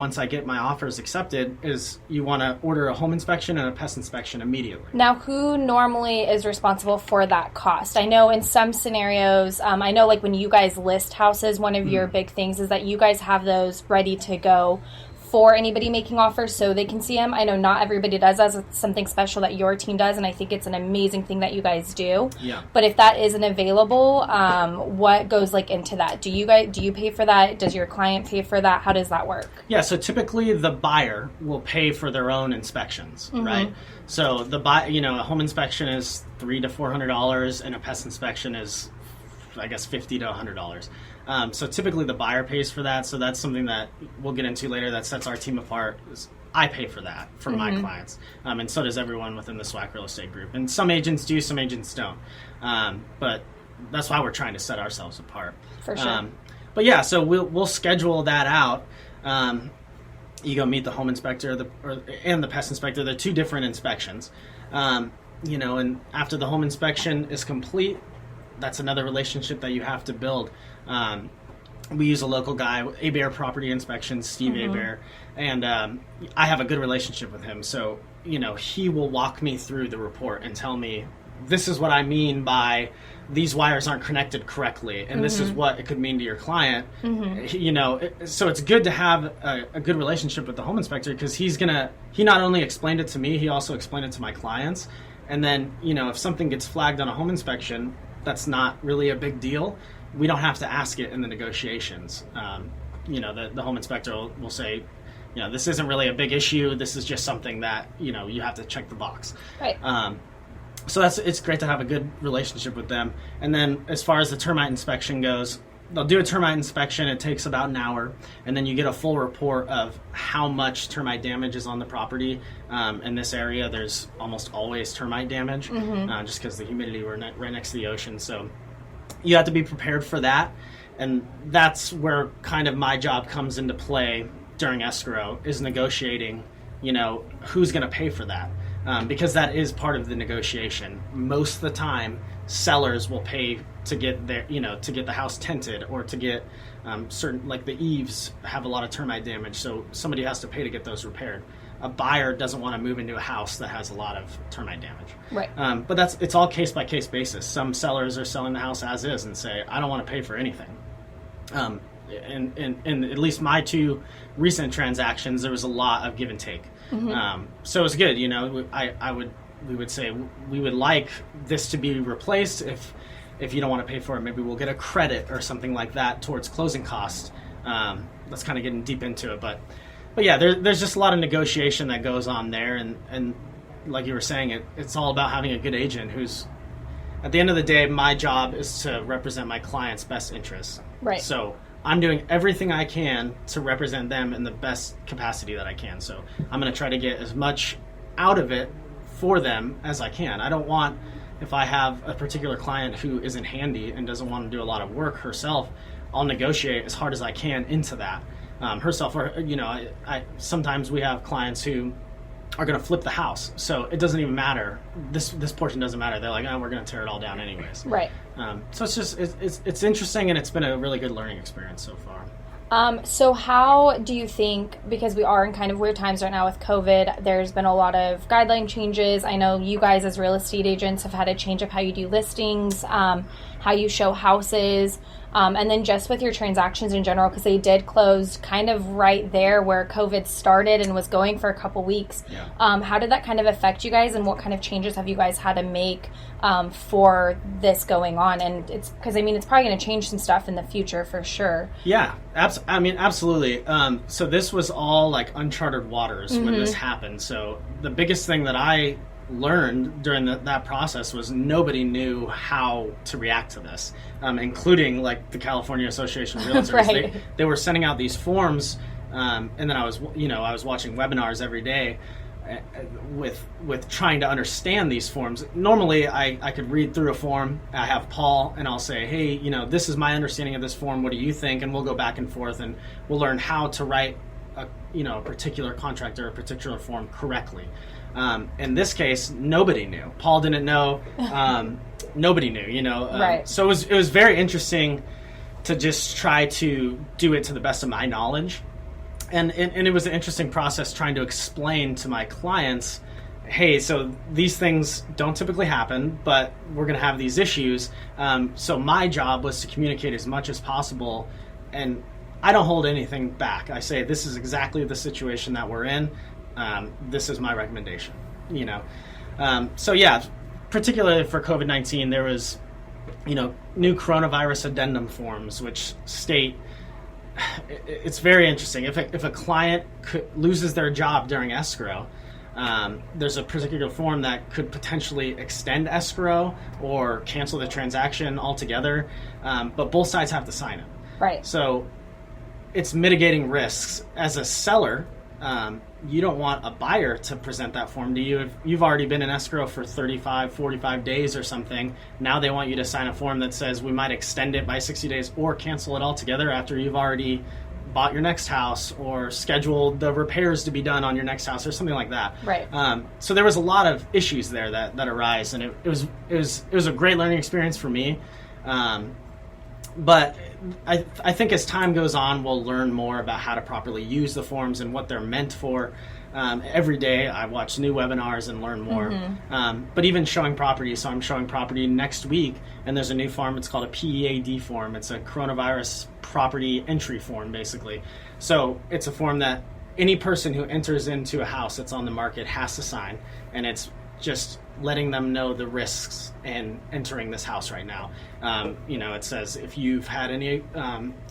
once I get my offers accepted, is you want to order a home inspection and a pest inspection immediately. Now, who normally is responsible for that cost? I know in some scenarios, I know like when you guys list houses, one of your big things is that you guys have those ready to go for anybody making offers so they can see them. I know not everybody does that. It's something special that your team does, and I think it's an amazing thing that you guys do. Yeah. But if that isn't available, what goes like into that? Do you pay for that? Does your client pay for that? How does that work? Yeah, so typically the buyer will pay for their own inspections, right? So a home inspection is $300 to $400, and a pest inspection is, I guess, $50 to $100. So typically the buyer pays for that. So that's something that we'll get into later that sets our team apart. I pay for that for my clients. And so does everyone within the SWAC Real Estate Group. And some agents do, some agents don't. But that's why we're trying to set ourselves apart. For sure. But yeah, so we'll schedule that out. You go meet the home inspector and the pest inspector. They're two different inspections. And after the home inspection is complete, that's another relationship that you have to build. We use a local guy, Abear Property Inspections, Steve Abear, and I have a good relationship with him. So, he will walk me through the report and tell me, this is what I mean by these wires aren't connected correctly, and this is what it could mean to your client. So it's good to have a good relationship with the home inspector, because he not only explained it to me, he also explained it to my clients. And then, if something gets flagged on a home inspection, that's not really a big deal. We don't have to ask it in the negotiations. The home inspector will say, this isn't really a big issue. This is just something that, you have to check the box. Right. So it's great to have a good relationship with them. And then as far as the termite inspection goes, they'll do a termite inspection. It takes about an hour, and then you get a full report of how much termite damage is on the property. In this area, there's almost always termite damage, just because the humidity, we're right next to the ocean. So you have to be prepared for that, and that's where kind of my job comes into play during escrow, is negotiating, who's going to pay for that, because that is part of the negotiation. Most of the time, sellers will pay to get the house tented, or to get certain, like the eaves have a lot of termite damage, so somebody has to pay to get those repaired. A buyer doesn't want to move into a house that has a lot of termite damage. Right. But it's all case by case basis. Some sellers are selling the house as is and say, I don't want to pay for anything. In at least my two recent transactions, there was a lot of give and take. So it's good. We would say we would like this to be replaced. If you don't want to pay for it, maybe we'll get a credit or something like that towards closing costs. That's kind of getting deep into it, but yeah, there's just a lot of negotiation that goes on there, and like you were saying, it's all about having a good agent who's, at the end of the day, my job is to represent my client's best interests. Right. So I'm doing everything I can to represent them in the best capacity that I can. So I'm going to try to get as much out of it for them as I can. I don't want, if I have a particular client who isn't handy and doesn't want to do a lot of work herself, I'll negotiate as hard as I can into that. Herself, or I sometimes we have clients who are going to flip the house, so it doesn't even matter. This portion doesn't matter. They're like, we're going to tear it all down anyways. Right. So it's interesting, and it's been a really good learning experience so far. So how do you think, because we are in kind of weird times right now with COVID, there's been a lot of guideline changes. I know you guys as real estate agents have had a change of how you do listings, how you show houses, and then just with your transactions in general, because they did close kind of right there where COVID started and was going for a couple weeks. Yeah. How did that kind of affect you guys, and what kind of changes have you guys had to make for this going on? And it's because, it's probably going to change some stuff in the future for sure. Yeah, absolutely. So this was all like uncharted waters when this happened. So the biggest thing that I learned during that process was nobody knew how to react to this, including like the California Association of Realtors. Right. They were sending out these forms, and then I was watching webinars every day with trying to understand these forms. Normally I could read through a form. I have Paul, and I'll say, hey, this is my understanding of this form. What do you think? And we'll go back and forth, and we'll learn how to write a particular contract or a particular form correctly. In this case, nobody knew. Paul didn't know. Nobody knew. Right. So it was very interesting to just try to do it to the best of my knowledge. And it was an interesting process trying to explain to my clients, hey, so these things don't typically happen, but we're going to have these issues. So my job was to communicate as much as possible, and I don't hold anything back. I say, this is exactly the situation that we're in. This is my recommendation, you know. So yeah, particularly for COVID-19, there was, you know, new coronavirus addendum forms, which state, it's very interesting. If a client loses their job during escrow, there's a particular form that could potentially extend escrow or cancel the transaction altogether, but both sides have to sign it. Right. So it's mitigating risks. As a seller, you don't want a buyer to present that form to you. If you've already been in escrow for 35, 45 days or something, now they want you to sign a form that says we might extend it by 60 days or cancel it altogether after you've already bought your next house or scheduled the repairs to be done on your next house or something like that. Right. So there was a lot of issues there that arise, and it was a great learning experience for me. But I think as time goes on, we'll learn more about how to properly use the forms and what they're meant for. Every day I watch new webinars and learn more. But even showing property, so I'm showing property next week, and there's a new form. It's called a PEAD form. It's a coronavirus property entry form, basically. So it's a form that any person who enters into a house that's on the market has to sign, and it's just letting them know the risks in entering this house right now. You know, it says if you've had any,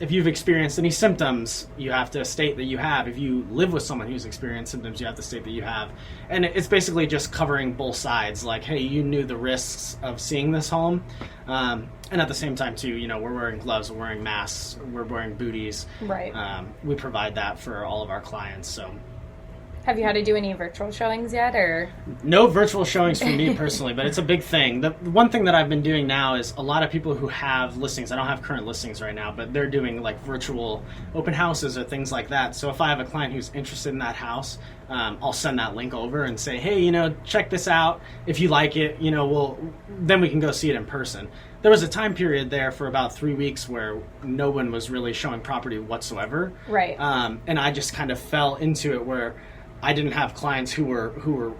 if you've experienced any symptoms, you have to state that you have. If you live with someone who's experienced symptoms, you have to state that you have. And it's basically just covering both sides. Like, hey, you knew the risks of seeing this home. And at the same time, too, you know, we're wearing gloves, we're wearing masks, we're wearing booties. Right. We provide that for all of our clients, so. Have you had to do any virtual showings yet, or? No virtual showings for me personally, but it's a big thing. The one thing that I've been doing now is a lot of people who have listings, I don't have current listings right now, but they're doing like virtual open houses or things like that. So if I have a client who's interested in that house, I'll send that link over and say, hey, you know, check this out. If you like it, you know, then we can go see it in person. There was a time period there for about 3 weeks where no one was really showing property whatsoever. Right. And I just kind of fell into it where I didn't have clients who were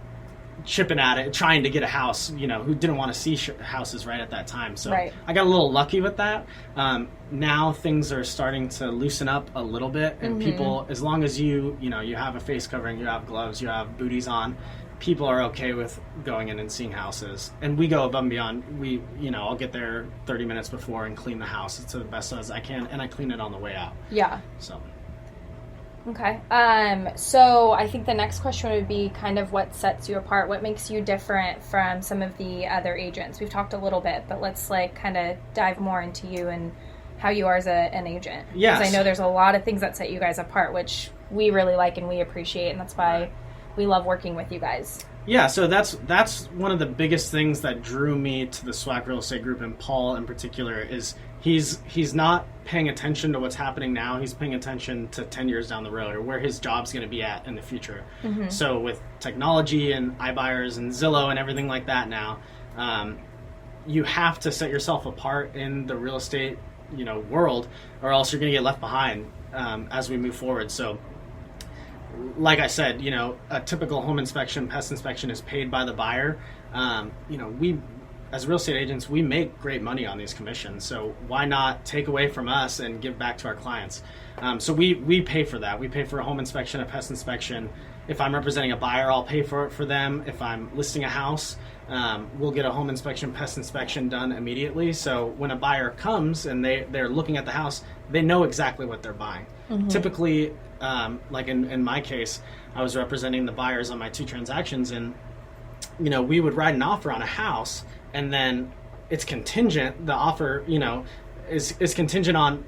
chipping at it, trying to get a house, you know, who didn't want to see houses right at that time. So right. I got a little lucky with that. Now things are starting to loosen up a little bit, and people, as long as you have a face covering, you have gloves, you have booties on, people are okay with going in and seeing houses. And we go above and beyond. I'll get there 30 minutes before and clean the house to the best as I can, and I clean it on the way out. Yeah. So. Okay. So I think the next question would be kind of what sets you apart, what makes you different from some of the other agents. We've talked a little bit, but let's kind of dive more into you and how you are as an agent. Yes. Because I know there's a lot of things that set you guys apart, which we really like and we appreciate, and that's why we love working with you guys. Yeah, so that's one of the biggest things that drew me to the SWAC Real Estate Group, and Paul in particular, is he's not paying attention to what's happening now. He's paying attention to 10 years down the road, or where his job's going to be at in the future. So with technology and iBuyers and Zillow and everything like that now, you have to set yourself apart in the real estate world, or else you're going to get left behind as we move forward. So like I said, a typical home inspection, pest inspection is paid by the buyer. We, as real estate agents, we make great money on these commissions. So why not take away from us and give back to our clients? So we pay for that. We pay for a home inspection, a pest inspection. If I'm representing a buyer, I'll pay for it for them. If I'm listing a house, we'll get a home inspection, pest inspection done immediately. So when a buyer comes and they're looking at the house, they know exactly what they're buying. Typically, like in my case, I was representing the buyers on my 2 transactions, and we would write an offer on a house, and then it's contingent. The offer, is contingent on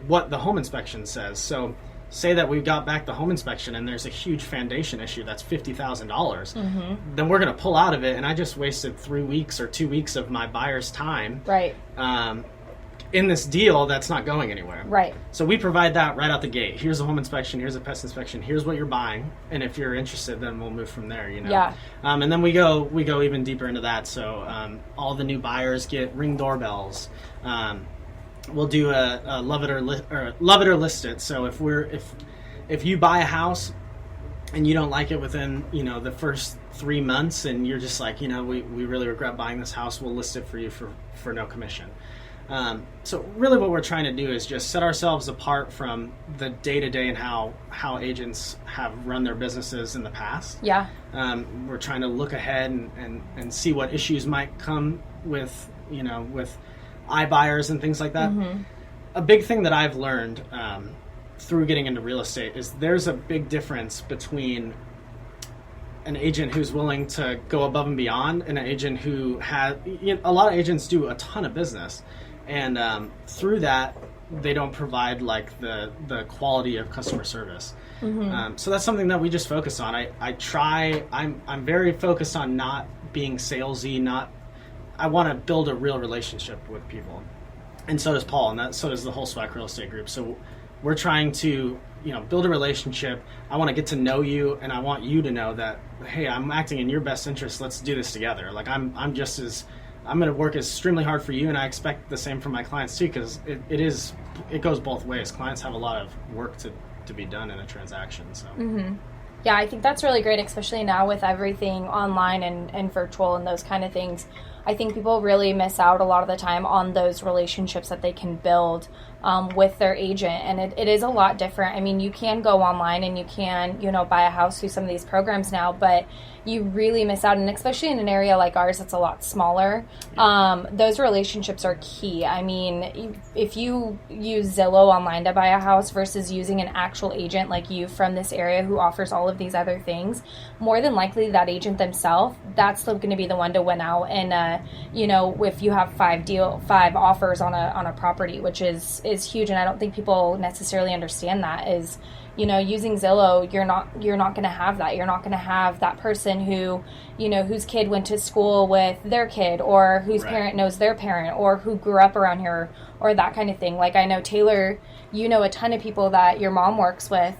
what the home inspection says. So say that we got back the home inspection and there's a huge foundation issue that's $50,000, then we're going to pull out of it, and I just wasted 3 weeks or 2 weeks of my buyer's time. Right. In this deal that's not going anywhere. Right. So we provide that right out the gate. Here's a home inspection, here's a pest inspection, here's what you're buying, and if you're interested, then we'll move from there, Yeah. And then we go even deeper into that. So all the new buyers get Ring doorbells. We'll do a love it or list it. So if if you buy a house and you don't like it within, the first 3 months, and you're just like, we really regret buying this house, we'll list it for you for no commission. So really what we're trying to do is just set ourselves apart from the day-to-day and how agents have run their businesses in the past. Yeah. We're trying to look ahead and see what issues might come with, with iBuyers and things like that. Mm-hmm. A big thing that I've learned through getting into real estate is there's a big difference between an agent who's willing to go above and beyond and an agent who has, a lot of agents do a ton of business. And through that, they don't provide like the quality of customer service. Mm-hmm. So that's something that we just focus on. I'm very focused on not being salesy. I want to build a real relationship with people, and so does Paul, and so does the whole SWAC Real Estate Group. So we're trying to build a relationship. I want to get to know you, and I want you to know that, hey, I'm acting in your best interest. Let's do this together. Like I'm going to work extremely hard for you, and I expect the same from my clients too, because it goes both ways. Clients have a lot of work to be done in a transaction. So. Mm-hmm. Yeah, I think that's really great, especially now with everything online and virtual and those kind of things. I think people really miss out a lot of the time on those relationships that they can build with their agent. And it is a lot different. I mean, you can go online and you can, buy a house through some of these programs now, but you really miss out. And especially in an area like ours that's a lot smaller, those relationships are key. I mean, if you use Zillow online to buy a house versus using an actual agent like you from this area who offers all of these other things, more than likely that agent themselves, that's going to be the one to win out. And, if you have 5 offers on a property, which is huge. And I don't think people necessarily understand that is, using Zillow, you're not going to have that. You're not going to have that person who, whose kid went to school with their kid, or whose parent knows their parent, or who grew up around here, or that kind of thing. Like I know, Taylor, a ton of people that your mom works with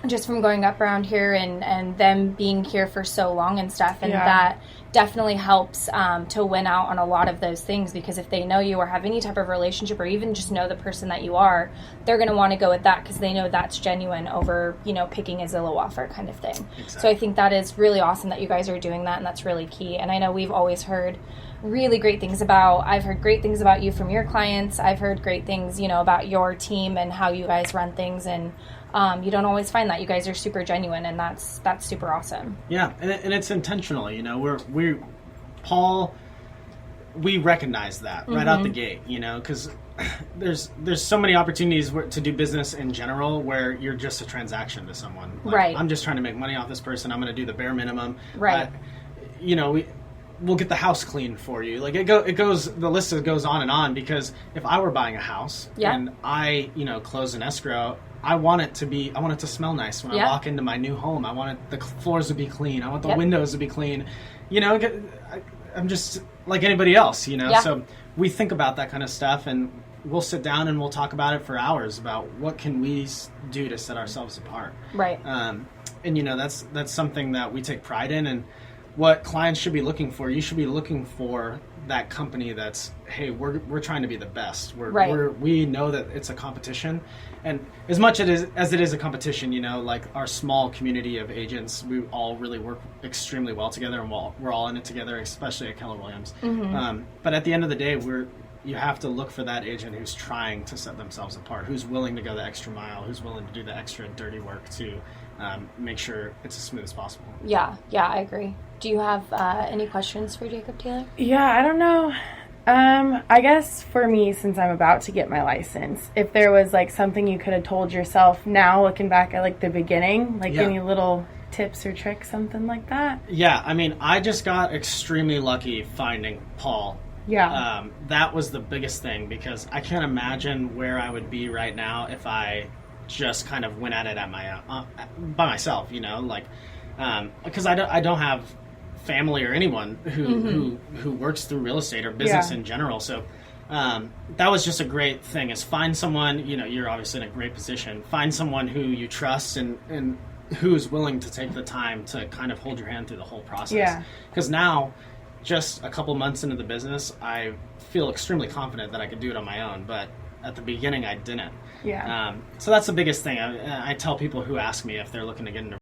just from growing up around here and them being here for so long and stuff. And that definitely helps to win out on a lot of those things, because if they know you or have any type of relationship or even just know the person that you are, they're going to want to go with that because they know that's genuine over, picking a Zillow offer kind of thing. Exactly. So I think that is really awesome that you guys are doing that, and that's really key. And I know we've always heard really great things I've heard great things about you from your clients. I've heard great things, about your team and how you guys run things, and you don't always find that. You guys are super genuine, and that's super awesome. Yeah, and it's intentional. Paul, we recognize that right out the gate. Because there's so many opportunities to do business in general where you're just a transaction to someone. Like, right. I'm just trying to make money off this person. I'm going to do the bare minimum. Right. We'll get the house clean for you. Like the list goes on and on, because if I were buying a house and I, close an escrow, I want it to smell nice when I walk into my new home. I want the floors to be clean. I want the windows to be clean. I'm just like anybody else, so we think about that kind of stuff, and we'll sit down and we'll talk about it for hours about what can we do to set ourselves apart. Right. And that's something that we take pride in, and what clients should be looking for. You should be looking for that company that's, hey, we're trying to be the best. We know that it's a competition, and as much as it is a competition, like our small community of agents, we all really work extremely well together, and we're all in it together, especially at Keller Williams. Mm-hmm. But at the end of the day, you have to look for that agent who's trying to set themselves apart, who's willing to go the extra mile, who's willing to do the extra dirty work to make sure it's as smooth as possible. Yeah, I agree. Do you have any questions for Jacob, Taylor? Yeah, I don't know. I guess for me, since I'm about to get my license, if there was like something you could have told yourself now, looking back at like the beginning, like any little tips or tricks, something like that? Yeah, I mean, I just got extremely lucky finding Paul. Yeah. That was the biggest thing, because I can't imagine where I would be right now if I just kind of went at it by myself, because I don't have family or anyone who works through real estate or business in general. So that was just a great thing, is find someone, you're obviously in a great position, find someone who you trust and who's willing to take the time to kind of hold your hand through the whole process. Yeah. Because now, just a couple months into the business, I feel extremely confident that I could do it on my own, but at the beginning I didn't. Yeah. So that's the biggest thing. I tell people who ask me if they're looking to get into